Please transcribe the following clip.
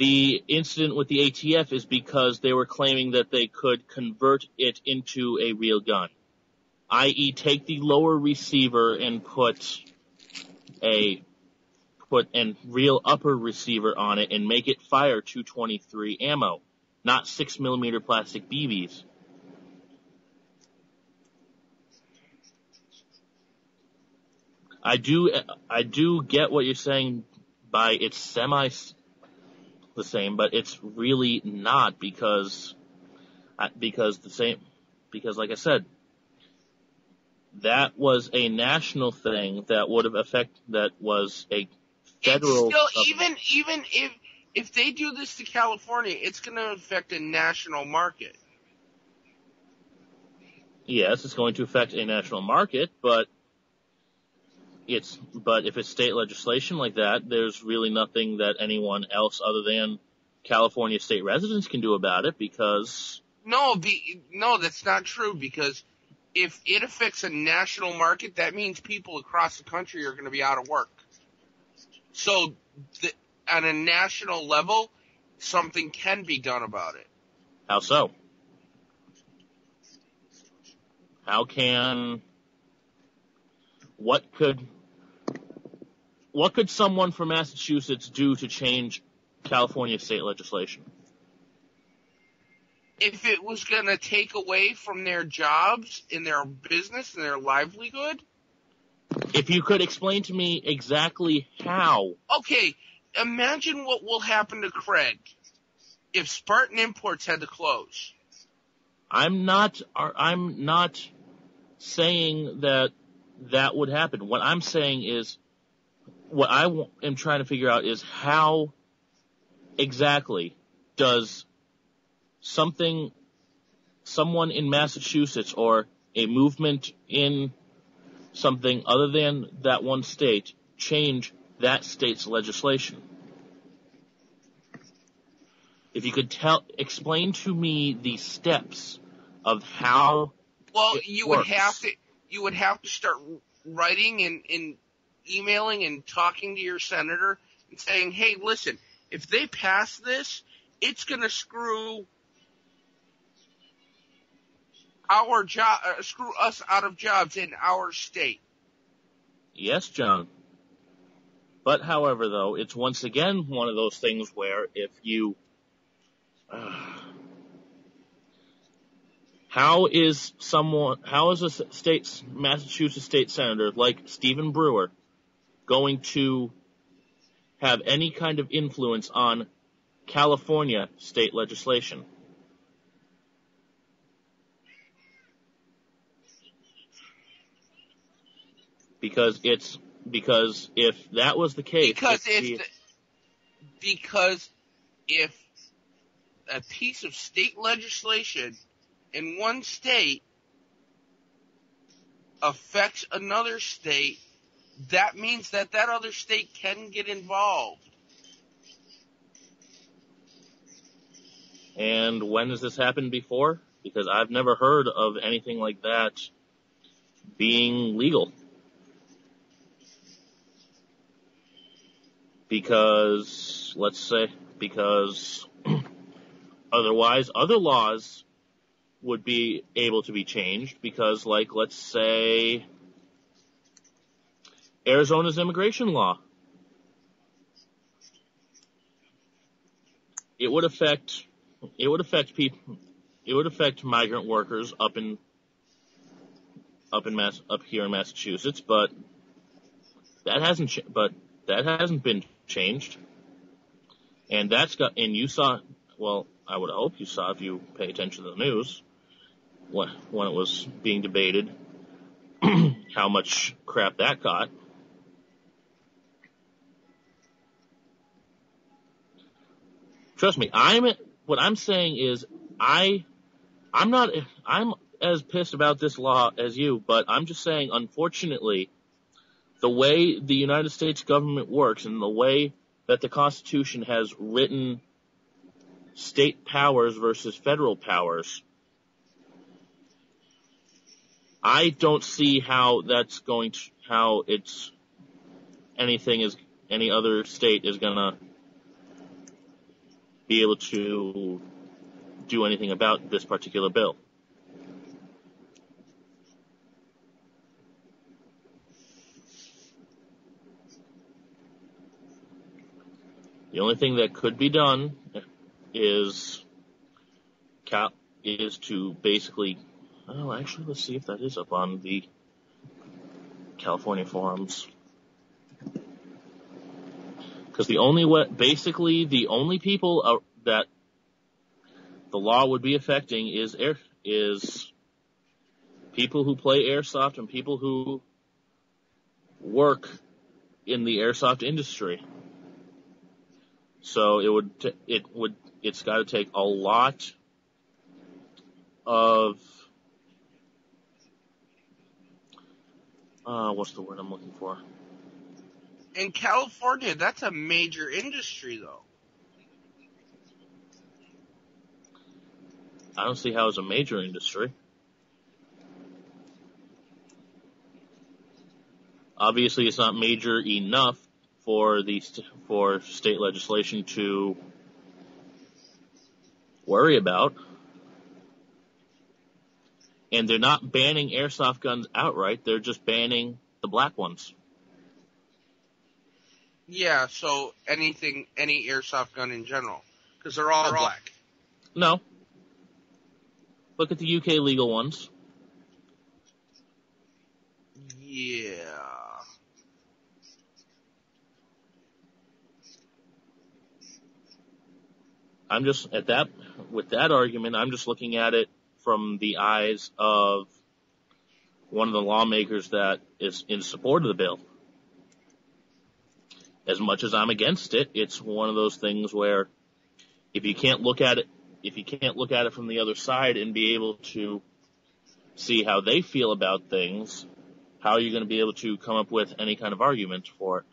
The incident with the ATF is because they were claiming that they could convert it into a real gun, i.e. take the lower receiver and put a real upper receiver on it and make it fire 223 ammo, not 6mm plastic BBs. I do get what you're saying by it's semi the same, but it's really not because like I said, that was a national thing that was a federal. It's still, even if they do this to California, it's going to affect a national market. Yes, it's going to affect a national market, but if it's state legislation like that, there's really nothing that anyone else other than California state residents can do about it because... No, that's not true, because if it affects a national market, that means people across the country are going to be out of work. So, at a national level, something can be done about it. How so? What could someone from Massachusetts do to change California state legislation? If it was going to take away from their jobs in their business and their livelihood? If you could explain to me exactly how. Okay, imagine what will happen to Craig if Spartan Imports had to close. I'm not saying that would happen. What I'm saying is, what I am trying to figure out is how exactly does someone in Massachusetts or a movement in something other than that one state change that state's legislation? If you could explain to me the steps of how. Well, you would have to start writing and emailing and talking to your senator and saying, hey, listen, if they pass this, it's going to screw us out of jobs in our state. Yes, John. But however, though, it's once again one of those things where if you how is a Massachusetts state senator like Stephen Brewer going to have any kind of influence on California state legislation? Because if that was the case, because if a piece of state legislation in one state affects another state, that means that other state can get involved. And when has this happened before? Because I've never heard of anything like that being legal. Because otherwise other laws would be able to be changed because, like, let's say Arizona's immigration law. It would affect migrant workers up here in Massachusetts, but that hasn't been changed. And you saw, well, I would hope you saw if you pay attention to the news when it was being debated how much crap that got. Trust me, what I'm saying is I'm as pissed about this law as you, but I'm just saying, unfortunately, the way the United States government works and the way that the Constitution has written state powers versus federal powers, I don't see how any other state is gonna be able to do anything about this particular bill. The only thing that could be done is to basically, oh, actually, let's see if that is up on the California forums. Because the only people that the law would be affecting is people who play airsoft and people who work in the airsoft industry. So it's got to take a lot of what's the word I'm looking for? In California, that's a major industry, though. I don't see how it's a major industry. Obviously, it's not major enough for state legislation to worry about. And they're not banning airsoft guns outright. They're just banning the black ones. Yeah, so any airsoft gun in general, because they're all black. No. Look at the UK legal ones. Yeah. I'm just with that argument, I'm just looking at it from the eyes of one of the lawmakers that is in support of the bill. As much as I'm against it, it's one of those things where if you can't look at it from the other side and be able to see how they feel about things, how are you going to be able to come up with any kind of argument for it?